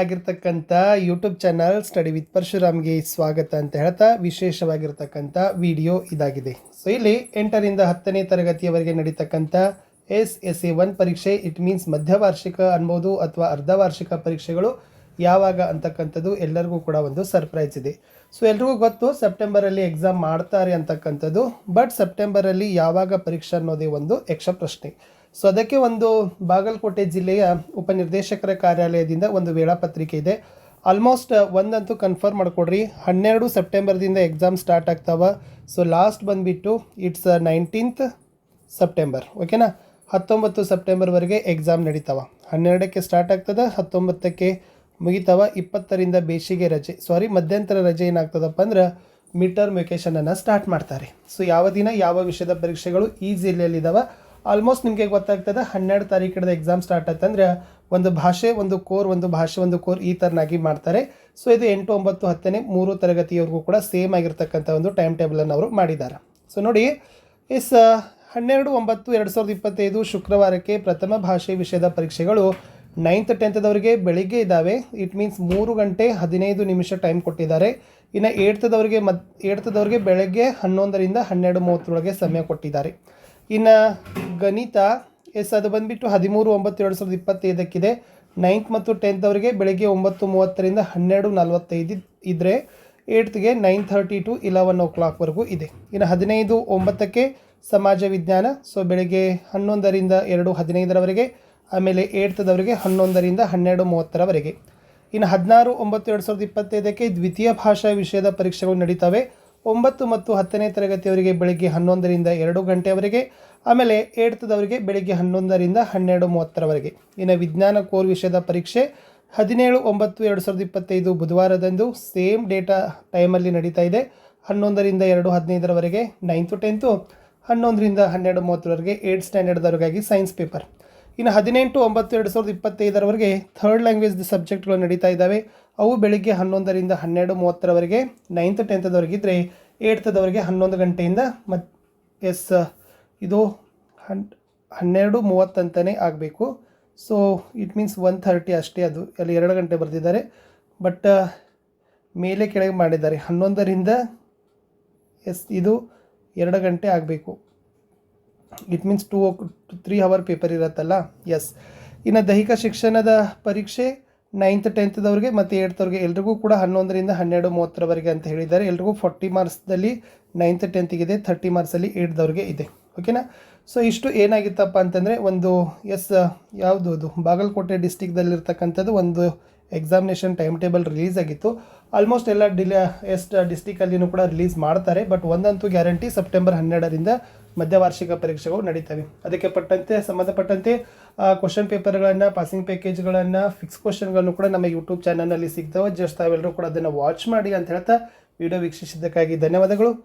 ಆಗಿರ್ತಕ್ಕಂಥ YouTube channel study with ಪರಶುರಾಮ್ಗೆ ಸ್ವಾಗತ ಅಂತ ಹೇಳ್ತಾ ವಿಶೇಷವಾಗಿರ್ತಕ್ಕಂಥ ವಿಡಿಯೋ ಇದಾಗಿದೆ. ಸೊ ಇಲ್ಲಿ 8ರಿಂದ 10ನೇ ತರಗತಿಯವರೆಗೆ ನಡೀತಕ್ಕಂಥ SSA1 ಪರೀಕ್ಷೆ, ಇಟ್ ಮೀನ್ಸ್ ಮಧ್ಯವಾರ್ಷಿಕ ಅನ್ಬೋದು ಅಥವಾ ಅರ್ಧವಾರ್ಷಿಕ ಪರೀಕ್ಷೆಗಳು ಯಾವಾಗ ಅಂತಕ್ಕಂಥದ್ದು ಎಲ್ಲರಿಗೂ ಕೂಡ ಒಂದು ಸರ್ಪ್ರೈಸ್ ಇದೆ. ಸೊ ಎಲ್ರಿಗೂ ಗೊತ್ತು ಸೆಪ್ಟೆಂಬರಲ್ಲಿ ಎಕ್ಸಾಮ್ ಮಾಡ್ತಾರೆ ಅಂತಕ್ಕಂಥದ್ದು, ಬಟ್ ಸೆಪ್ಟೆಂಬರಲ್ಲಿ ಯಾವಾಗ ಪರೀಕ್ಷೆ ಅನ್ನೋದೇ ಒಂದು ಯಕ್ಷ ಪ್ರಶ್ನೆ. ಸೊ ಅದಕ್ಕೆ ಒಂದು ಬಾಗಲಕೋಟೆ ಜಿಲ್ಲೆಯ ಉಪನಿರ್ದೇಶಕರ ಕಾರ್ಯಾಲಯದಿಂದ ಒಂದು ವೇಳಾಪತ್ರಿಕೆ ಇದೆ. ಆಲ್ಮೋಸ್ಟ್ ಒಂದಂತೂ ಕನ್ಫರ್ಮ್ ಮಾಡಿಕೊಡ್ರಿ, 12 ಸೆಪ್ಟೆಂಬರ್ದಿಂದ ಎಕ್ಸಾಮ್ ಸ್ಟಾರ್ಟ್ ಆಗ್ತಾವ. ಸೊ ಲಾಸ್ಟ್ ಬಂದುಬಿಟ್ಟು ಇಟ್ಸ್ 19th ಸೆಪ್ಟೆಂಬರ್, ಓಕೆನಾ. 19 ಸೆಪ್ಟೆಂಬರ್ವರೆಗೆ ಎಕ್ಸಾಮ್ ನಡೀತಾವ. 12ಕ್ಕೆ ಸ್ಟಾರ್ಟ್ ಆಗ್ತದೆ, 19ಕ್ಕೆ ಮುಗಿತಾವ. 20ರಿಂದ ಬೇಸಿಗೆ ರಜೆ, ಮಧ್ಯಂತರ ರಜೆ ಏನಾಗ್ತದಪ್ಪ ಅಂದ್ರೆ ಮಿಡ್ ಟರ್ಮ್ ವೆಕೇಷನನ್ನು ಸ್ಟಾರ್ಟ್ ಮಾಡ್ತಾರೆ. ಸೊ ಯಾವ ದಿನ ಯಾವ ವಿಷಯದ ಪರೀಕ್ಷೆಗಳು ಈ ಜಿಲ್ಲೆಯಲ್ಲಿದ್ದಾವೆ ಆಲ್ಮೋಸ್ಟ್ ನಿಮಗೆ ಗೊತ್ತಾಗ್ತದೆ. 12 ತಾರೀಕಿನ ಎಕ್ಸಾಮ್ ಸ್ಟಾರ್ಟ್ ಆಯ್ತಂದ್ರೆ ಒಂದು ಭಾಷೆ ಒಂದು ಕೋರ್, ಒಂದು ಭಾಷೆ ಒಂದು ಕೋರ್, ಈ ಥರನಾಗಿ ಮಾಡ್ತಾರೆ. ಸೊ ಇದು 8, 9, 10ನೇ 3 ತರಗತಿಯವರೆಗೂ ಕೂಡ ಸೇಮ್ ಆಗಿರ್ತಕ್ಕಂಥ ಒಂದು ಟೈಮ್ ಟೇಬಲನ್ನು ಅವರು ಮಾಡಿದ್ದಾರೆ. ಸೊ ನೋಡಿ, 12/9/2025 ಶುಕ್ರವಾರಕ್ಕೆ ಪ್ರಥಮ ಭಾಷೆ ವಿಷಯದ ಪರೀಕ್ಷೆಗಳು 9th 10thದವರಿಗೆ ಬೆಳಿಗ್ಗೆ ಇದ್ದಾವೆ. ಇಟ್ ಮೀನ್ಸ್ 3 ಗಂಟೆ 15 ನಿಮಿಷ ಟೈಮ್ ಕೊಟ್ಟಿದ್ದಾರೆ. ಇನ್ನು 8thದವರಿಗೆ ಬೆಳಗ್ಗೆ 11ರಿಂದ 12:30 ಸಮಯ ಕೊಟ್ಟಿದ್ದಾರೆ. ಇನ್ನು ಗಣಿತ ಅದು ಬಂದುಬಿಟ್ಟು 13/9/2025 9th ಮತ್ತು 10thವರಿಗೆ ಬೆಳಗ್ಗೆ 9:30ರಿಂದ 12:45 ಇದ್ದರೆ 8thಗೆ 9:30 to 11 o'clockವರೆಗೂ ಇದೆ. ಇನ್ನು 15/9ಕ್ಕೆ ಸಮಾಜ ವಿಜ್ಞಾನ, ಸೊ ಬೆಳಗ್ಗೆ 11ರಿಂದ 2:15ರವರೆಗೆ. ಆಮೇಲೆ 8thದವರಿಗೆ 11ರಿಂದ 12:30ರವರೆಗೆ. ಇನ್ನು 16/9/2025ಕ್ಕೆ ದ್ವಿತೀಯ ಭಾಷಾ ವಿಷಯದ ಪರೀಕ್ಷೆಗಳು ನಡೀತವೆ. 9 ಮತ್ತು 10ನೇ ತರಗತಿಯವರಿಗೆ ಬೆಳಗ್ಗೆ 11ರಿಂದ 2 ಗಂಟೆವರೆಗೆ. ಆಮೇಲೆ 8thದವರಿಗೆ ಬೆಳಗ್ಗೆ 11ರಿಂದ 12:30ರವರೆಗೆ. ಇನ್ನು ವಿಜ್ಞಾನ ಕೋರ್ ವಿಷಯದ ಪರೀಕ್ಷೆ 17/9/2025 ಬುಧವಾರದಂದು ಸೇಮ್ ಡೇಟಾ ಟೈಮಲ್ಲಿ ನಡೀತಾ ಇದೆ. 11ರಿಂದ 2:15ರವರೆಗೆ 9th 10th, 11ರಿಂದ 12:30ರವರೆಗೆ 8th ಸ್ಟ್ಯಾಂಡರ್ಡ್ದವರೆಗಾಗಿ ಸೈನ್ಸ್ ಪೇಪರ್. ಇನ್ನು 18/9/2025ರವರೆಗೆ ಥರ್ಡ್ ಲ್ಯಾಂಗ್ವೇಜ್ ಸಬ್ಜೆಕ್ಟ್ಗಳು ನಡೀತಾ ಇದ್ದಾವೆ. ಅವು ಬೆಳಿಗ್ಗೆ 11ರಿಂದ 12:30ರವರೆಗೆ 9th 10thದವರೆಗಿದ್ದರೆ 8thದವರೆಗೆ 11 ಗಂಟೆಯಿಂದ ಇದು 12:30 ಅಂತಲೇ ಆಗಬೇಕು. ಸೊ ಇಟ್ ಮೀನ್ಸ್ 1:30 ಅಷ್ಟೇ, ಅದು ಅಲ್ಲಿ 2 ಗಂಟೆ ಬರೆದಿದ್ದಾರೆ, ಬಟ್ ಮೇಲೆ ಕೆಳಗೆ ಮಾಡಿದ್ದಾರೆ. 11ರಿಂದ ಇದು 2 ಗಂಟೆ ಆಗಬೇಕು. ಇಟ್ ಮೀನ್ಸ್ 3 hour ಪೇಪರ್ ಇರುತ್ತಲ್ಲ. ಇನ್ನು ದೈಹಿಕ ಶಿಕ್ಷಣದ ಪರೀಕ್ಷೆ 9th 10thದವ್ರಿಗೆ ಮತ್ತು 8thವ್ರಿಗೆ ಎಲ್ರಿಗೂ ಕೂಡ 11ರಿಂದ 12:30ರವರೆಗೆ ಅಂತ ಹೇಳಿದ್ದಾರೆ. ಎಲ್ರಿಗೂ 40 ಮಾರ್ಕ್ಸ್ದಲ್ಲಿ 9th 10thಗಿದೆ, 30 ಮಾರ್ಕ್ಸಲ್ಲಿ 8thದವ್ರಿಗೆ ಇದೆ, ಓಕೆನಾ. ಸೊ ಇಷ್ಟು ಏನಾಗಿತ್ತಪ್ಪ ಅಂತಂದರೆ ಒಂದು ಯಾವುದು ಅದು ಬಾಗಲಕೋಟೆ ಡಿಸ್ಟಿಕ್ದಲ್ಲಿರ್ತಕ್ಕಂಥದ್ದು ಒಂದು ಎಕ್ಸಾಮಿನೇಷನ್ ಟೈಮ್ ಟೇಬಲ್ ರಿಲೀಸ್ ಆಗಿತ್ತು. ಆಲ್ಮೋಸ್ಟ್ ಎಲ್ಲ ಡಿಸ್ಟಿಕಲ್ಲಿನೂ ಕೂಡ ರಿಲೀಸ್ ಮಾಡ್ತಾರೆ, ಬಟ್ ಒಂದಂತೂ ಗ್ಯಾರಂಟಿ, ಸೆಪ್ಟೆಂಬರ್ 12ರಿಂದ ಮಧ್ಯವಾರ್ಷಿಕ ಪರೀಕ್ಷೆಗಳು ನಡೀತವೆ. ಅದಕ್ಕೆ ಸಂಬಂಧಪಟ್ಟಂತೆ ಕ್ವಶನ್ ಪೇಪರ್ಗಳನ್ನು, ಪಾಸಿಂಗ್ ಪ್ಯಾಕೇಜ್ಗಳನ್ನು, ಫಿಕ್ಸ್ ಕ್ವಶನ್ಗಳನ್ನು ಕೂಡ ನಮ್ಮ ಯೂಟ್ಯೂಬ್ ಚಾನಲ್ನಲ್ಲಿ ಸಿಗ್ತವೆ. ಜಸ್ಟ್ ತಾವೆಲ್ಲರೂ ಕೂಡ ಅದನ್ನು ವಾಚ್ ಮಾಡಿ ಅಂತ ಹೇಳ್ತಾ ವಿಡಿಯೋ ವೀಕ್ಷಿಸಿದ್ದಕ್ಕಾಗಿ ಧನ್ಯವಾದಗಳು.